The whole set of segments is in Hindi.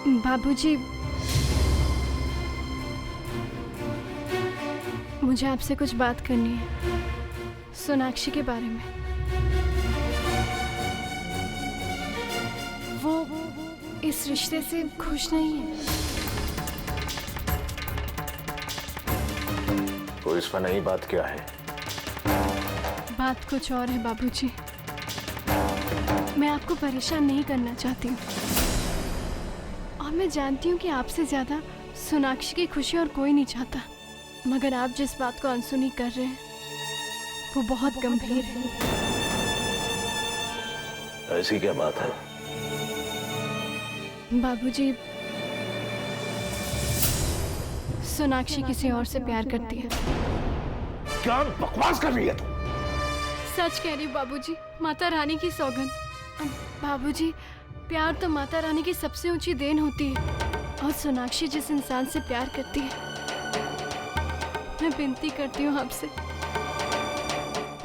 बाबूजी, मुझे आपसे कुछ बात करनी है सोनाक्षी के बारे में। वो इस रिश्ते से खुश नहीं है। तो इस पर नई बात क्या है? बात कुछ और है बाबूजी। मैं आपको परेशान नहीं करना चाहती हूँ और मैं जानती हूँ कि आपसे ज्यादा सोनाक्षी की खुशी और कोई नहीं चाहता, मगर आप जिस बात को अनसुनी कर रहे हैं वो बहुत गंभीर है। ऐसी क्या बात है? बाबूजी, सोनाक्षी किसी और से प्यार करती है। क्या बकवास कर रही है तू? सच कह रही हूँ बाबूजी, माता रानी की सौगंध। बाबूजी, प्यार तो माता रानी की सबसे ऊंची देन होती है और सोनाक्षी जिस इंसान से प्यार करती है, मैं विनती करती हूँ आपसे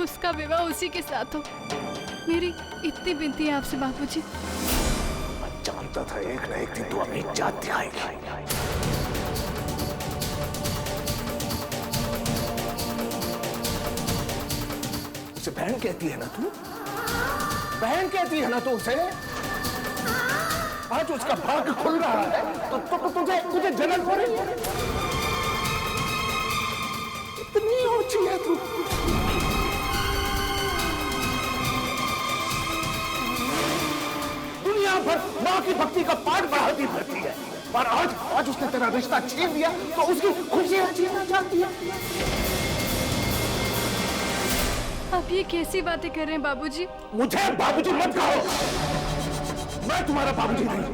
उसका विवाह उसी के साथ हो। मेरी इतनी विनती है आपसे बाबूजी। मैं जानता था एक न एक दिन तू अपनी जात दिखाएगी। उसे बहन कहती है ना तू? बहन कहती है ना तू उसे? आज उसका भाग्य खुल रहा है तो तुझे जलन हो रही है? इतनी ऊंची है तू। दुनिया भर माँ की भक्ति का पाठ बढ़ाती फिरती है और आज उसने तेरा रिश्ता छीन लिया तो उसकी खुशियां छीनना चाहती है। आप ये कैसी बातें कर रहे हैं बाबूजी? मुझे बाबूजी मत कहो। मैं तुम्हारा बाबूजी नहीं।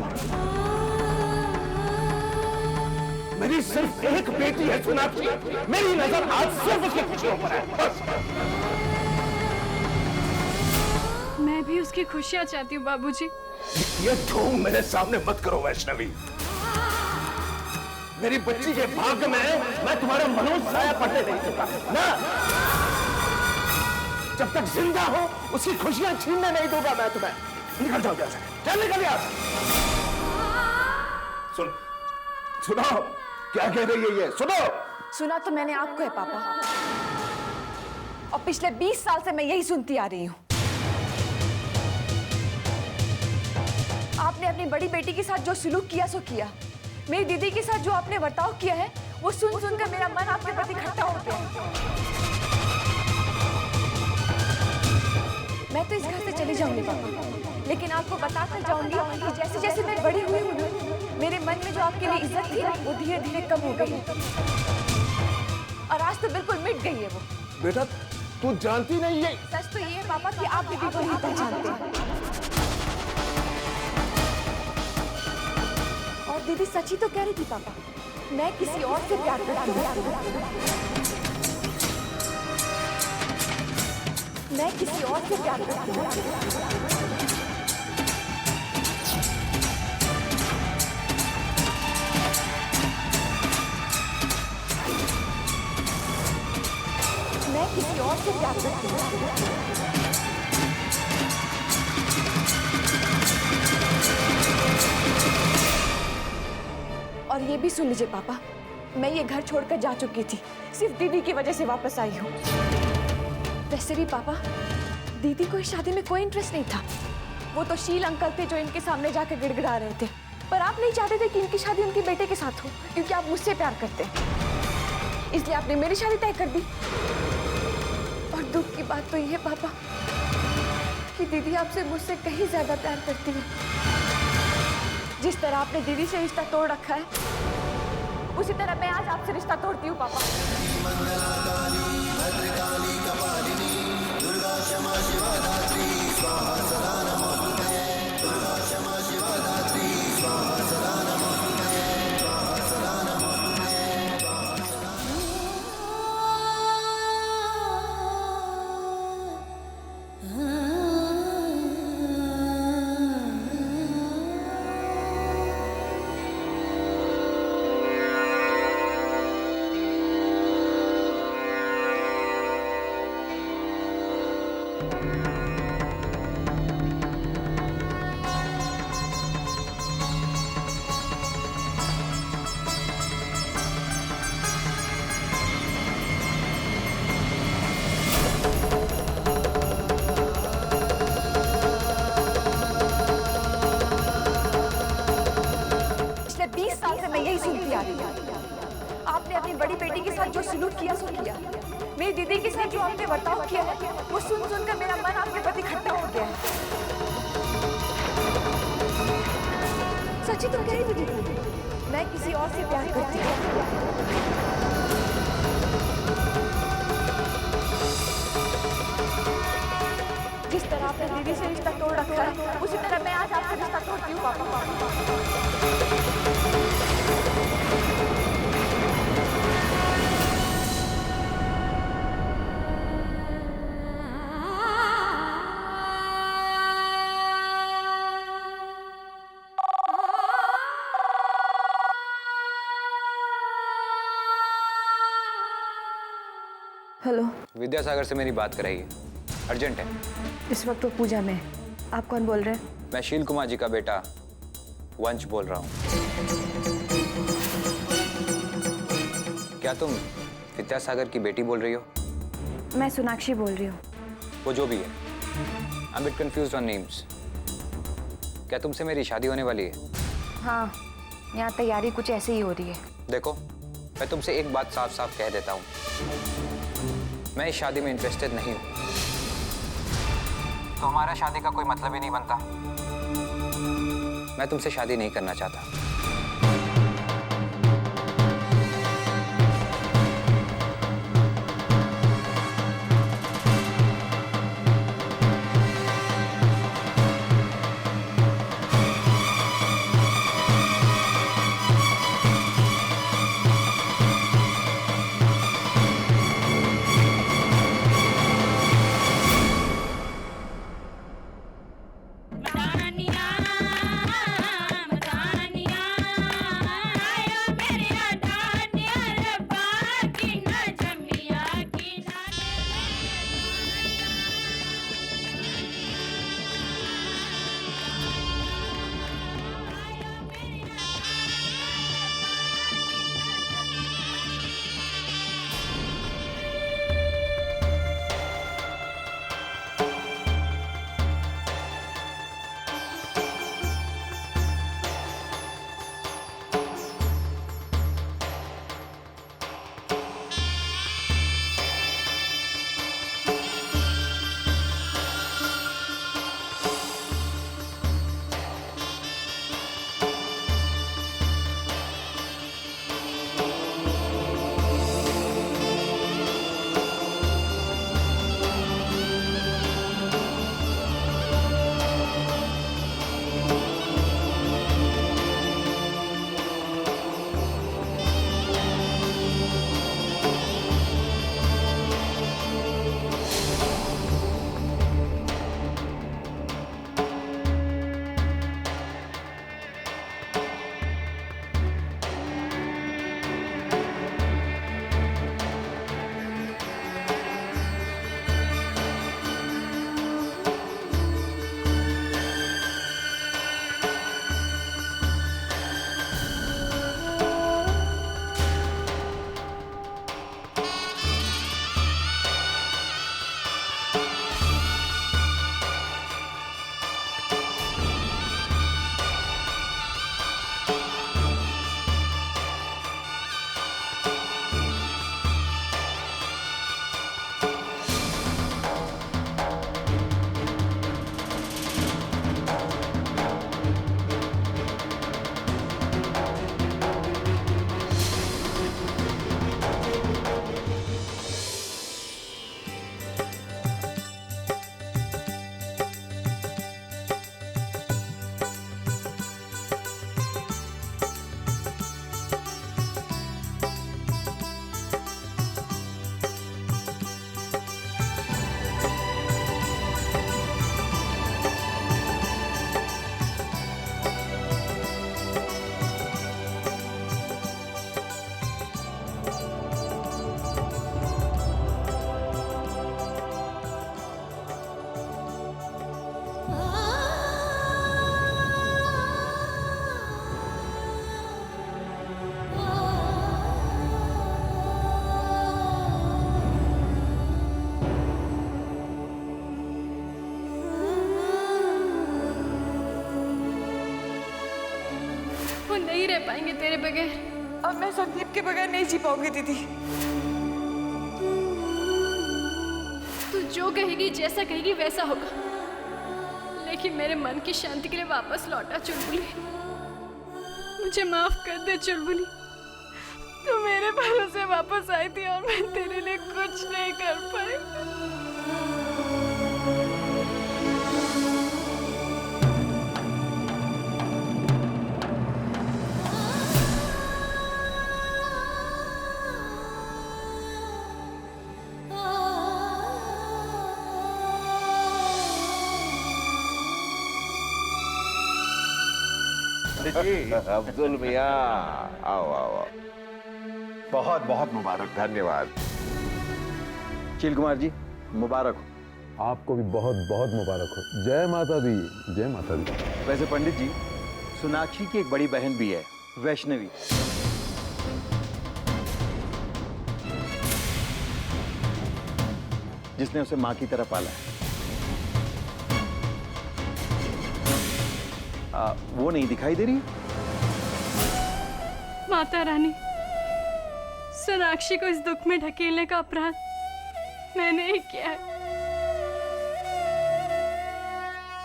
मेरी सिर्फ एक बेटी है सोनाक्षी। मेरी नजर आज सिर्फ उसकी खुशियों पर है, बस। मैं भी उसकी खुशियां चाहती हूँ बाबूजी। ये ढोंग मेरे सामने मत करो वैष्णवी। मेरी बच्ची के भाग्य में मैं तुम्हारा मनोज साया पड़ने नहीं दूंगा ना। जब तक जिंदा हो उसकी खुशियां छीनने नहीं दूंगा मैं तुम्हें। निकल जाओ यहाँ से। चल निकल यहाँ से। सुनो क्या कह रही है ये? सुनो। सुना तो मैंने आपको है पापा, और पिछले 20 साल से मैं यही सुनती आ रही हूँ। आपने अपनी बड़ी बेटी के साथ जो सलूक किया सो किया, मेरी दीदी के साथ जो आपने बर्ताव किया है वो सुन सुनकर मेरा मन आपके प्रति खट्टा हो गया। मैं तो इस घर से चली जाऊंगी पापा, लेकिन आपको बताकर जाऊंगी कि जैसे जैसे मैं बड़ी हुई हूँ मेरे मन में जो आपके लिए इज्जत थी वो धीरे धीरे कम हो गई और आज तो बिल्कुल मिट गई है वो। बेटा तू जानती नहीं है। सच तो ये है पापा कि आप दीदी को नहीं पहचानते और दीदी सच ही तो कह रही थी पापा, मैं किसी और से प्यार करती हूँ। मैं किसी और से प्यार करती हूँ। मैं किसी और से प्यार करती हूँ। और ये भी सुन लीजिए पापा, मैं ये घर छोड़कर जा चुकी थी, सिर्फ दीदी की वजह से वापस आई हूँ। वैसे भी पापा, दीदी को इस शादी में कोई इंटरेस्ट नहीं था। वो तो शील अंकल थे जो इनके सामने जाकर गिड़गिड़ा रहे थे, पर आप नहीं चाहते थे कि इनकी शादी उनके बेटे के साथ हो, क्योंकि आप मुझसे प्यार करते हैं। इसलिए आपने मेरी शादी तय कर दी। और दुख की बात तो ये है पापा कि दीदी आपसे मुझसे कहीं ज्यादा प्यार करती है। जिस तरह आपने दीदी से रिश्ता तोड़ रखा है, उसी तरह मैं आज आपसे रिश्ता तोड़ती हूँ पापा। यही सुनती आ रही हूँ। आपने अपनी बड़ी बेटी के साथ जो सलूक किया सो किया, मेरी दीदी के साथ जो आपने बर्ताव किया है, वो सुन सुनकर मेरा मन आपके प्रति खट्टा हो गया है। सच्ची तुम कह रही थी दीदी, मैं किसी और से प्यार करती हूँ। जिस तरह आपने दीदी से रिश्ता तोड़ रखा है, उसी तरह मैं आज आपसे रिश्ता तोड़ती हूँ पापा। हेलो, विद्यासागर से मेरी बात कराइए, अर्जेंट है। इस वक्त वो पूजा में है। आप कौन बोल रहे हैं? मैं शील कुमार जी का बेटा वंश बोल रहा हूँ। क्या तुम विद्यासागर की बेटी बोल रही हो? मैं सोनाक्षी बोल रही हूँ। वो जो भी है, I am bit confused on names. क्या तुमसे मेरी शादी होने वाली है? हाँ, यहाँ तैयारी कुछ ऐसे ही हो रही है। देखो, मैं तुमसे एक बात साफ साफ कह देता हूँ, मैं इस शादी में इंटरेस्टेड नहीं हूँ। तो हमारा शादी का कोई मतलब ही नहीं बनता। मैं तुमसे शादी नहीं करना चाहता। नहीं रह पाएंगे तेरे बगैर। और मैं संदीप के बगैर नहीं जी पाऊंगी दीदी। तू जो कहेगी, जैसा कहेगी वैसा होगा, लेकिन मेरे मन की शांति के लिए वापस लौटा चुलबुली। मुझे माफ कर दे चुलबुली। तू मेरे भरोसे वापस आई थी और मैं तेरे लिए कुछ नहीं कर पाई। जी अब्दुल मियाँ, आओ आओ आओ। बहुत बहुत मुबारक। धन्यवाद। चील कुमार जी, मुबारक हो। आपको भी बहुत बहुत मुबारक हो। जय माता दी, जय माता दी। वैसे पंडित जी, सोनाक्षी की एक बड़ी बहन भी है, वैष्णवी। जिसने उसे मां की तरह पाला है। वो नहीं दिखाई दे रही? माता रानी, सोनाक्षी को इस दुख में ढकेलने का अपराध मैंने ही किया है।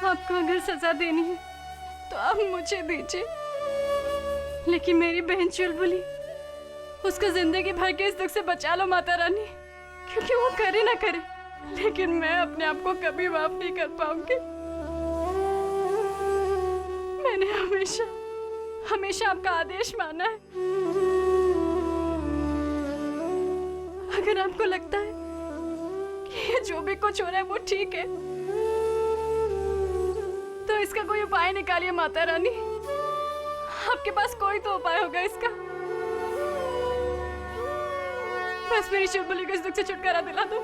आपको अगर सजा देनी है तो आप मुझे दीजिए, लेकिन मेरी बहन चुलबुली, उसको जिंदगी भर के इस दुख से बचा लो माता रानी, क्योंकि वो करे ना करे, लेकिन मैं अपने आप को कभी माफ नहीं कर पाऊंगी। मैंने हमेशा हमेशा आपका आदेश माना है। अगर आपको लगता है कि ये जो भी कुछ हो रहा है वो ठीक है, तो इसका कोई उपाय निकालिए माता रानी। आपके पास कोई तो उपाय होगा इसका। बस मेरी चुलबुली को इस दुख से छुटकारा दिला दो।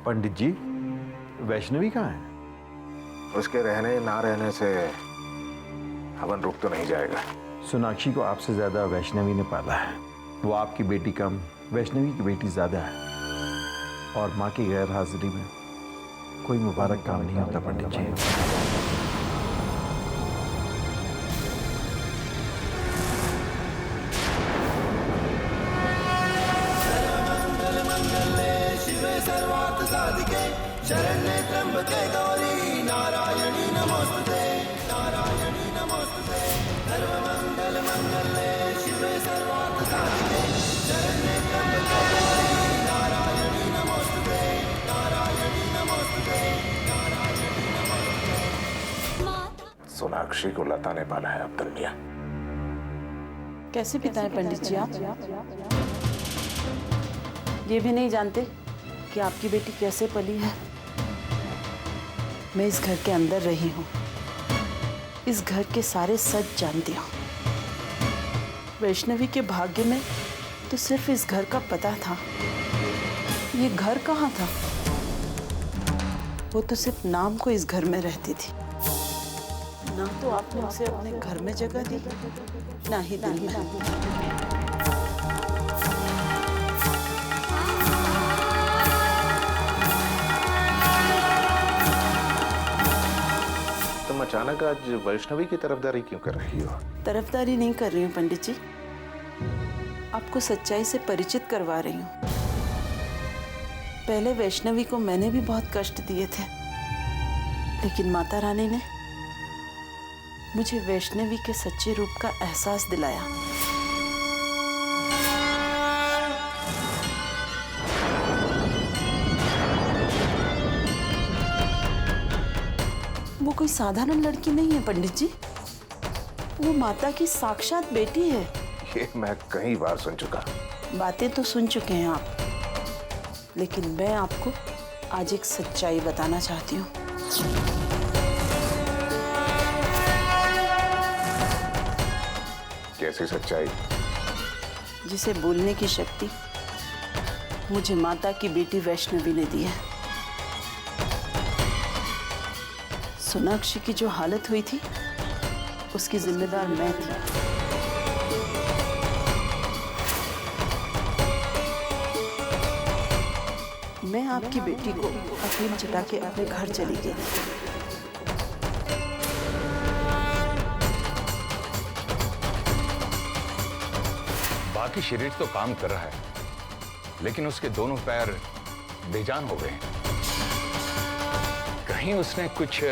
पंडित जी, वैष्णवी कहाँ है? उसके रहने ना रहने से हवन रुक तो नहीं जाएगा। सोनाक्षी को आपसे ज्यादा वैष्णवी ने पाला है। वो आपकी बेटी कम, वैष्णवी की बेटी ज्यादा है। और माँ की गैर हाजिरी में कोई मुबारक काम नहीं होता पंडित जी। सोनाक्षी को लता ने पाला है अब्दुल मियां। कैसे पिता है पंडित जी आप? ये भी नहीं जानते कि आपकी बेटी कैसे पली है? मैं इस घर के अंदर रही हूँ, इस घर के सारे सच जानती हूँ। वैष्णवी के भाग्य में तो सिर्फ इस घर का पता था, ये घर कहाँ था? वो तो सिर्फ नाम को इस घर में रहती थी। ना तो आपने उसे अपने घर में जगह दी, ना ही दिल में। तुम अचानक आज वैष्णवी की तरफदारी क्यों कर रही हो? तरफदारी नहीं कर रही हूँ पंडित जी, आपको सच्चाई से परिचित करवा रही हूँ। पहले वैष्णवी को मैंने भी बहुत कष्ट दिए थे, लेकिन माता रानी ने मुझे वैष्णवी के सच्चे रूप का एहसास दिलाया। वो कोई साधारण लड़की नहीं है पंडित जी, वो माता की साक्षात बेटी है। ये मैं कई बार सुन चुका। बातें तो सुन चुके हैं आप, लेकिन मैं आपको आज एक सच्चाई बताना चाहती हूँ। कैसी सच्चाई? जिसे बोलने की शक्ति मुझे माता की बेटी वैष्णवी ने दी है। सोनाक्षी की जो हालत हुई थी, उसकी जिम्मेदार मैं थी। मैं आपकी बेटी को अफीम चटा के अपने घर चली गई थी। बाकी शरीर तो काम कर रहा है, लेकिन उसके दोनों पैर बेजान हो गए हैं। कहीं उसने कुछ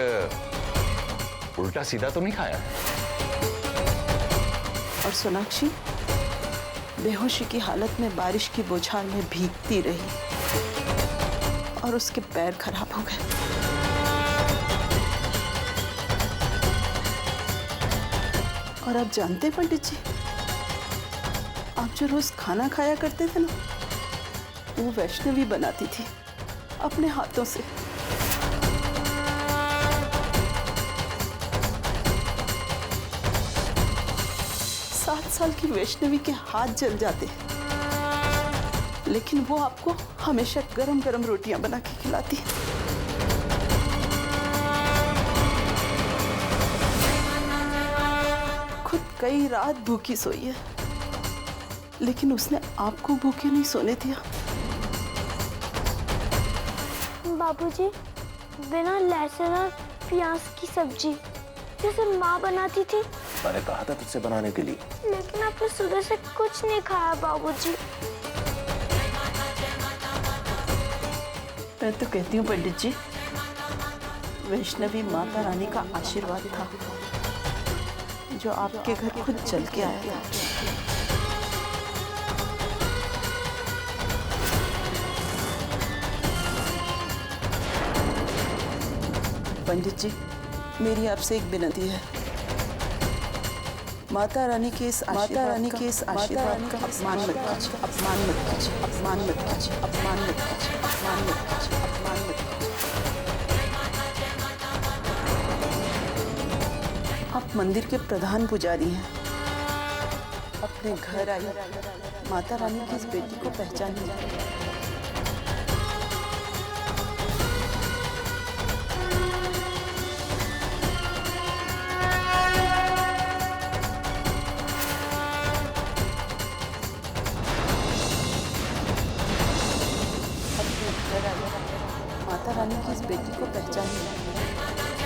उल्टा सीधा तो नहीं खाया है? और सोनाक्षी बेहोशी की हालत में बारिश की बौछार में भीगती रही और उसके पैर खराब हो गए। और आप जानते हैं पंडित जी, आप जो रोज खाना खाया करते थे ना, वो वैष्णवी बनाती थी अपने हाथों से। साल की वैष्णवी के हाथ जल जाते, लेकिन वो आपको हमेशा गरम गरम रोटियां बना के खिलाती। खुद कई रात भूखी सोई है, लेकिन उसने आपको भूखे नहीं सोने दिया। बाबूजी, बिना लहसुन और प्याज की सब्जी जैसे माँ बनाती थी। मैंने कहा था तुझसे बनाने के लिए। लेकिन आपने सुबह से कुछ नहीं खाया बाबूजी। मैं तो कहती हूँ पंडित जी, वैष्णवी माता रानी का आशीर्वाद था जो आपके घर खुद चल के आया था। पंडित जी, मेरी आपसे एक विनती है, माता रानी के इस आशीर्वाद का अपमान मत कीजिए, अपमान मत कीजिए, अपमान मत कीजिए, अपमान मत कीजिए, अपमान मत कीजिए, अपमान मत कीजिए। आप मंदिर के प्रधान पुजारी हैं, अपने घर आई माता रानी की इस बेटी को पहचानिए। रानी की इस बेटी को पहचान लिया।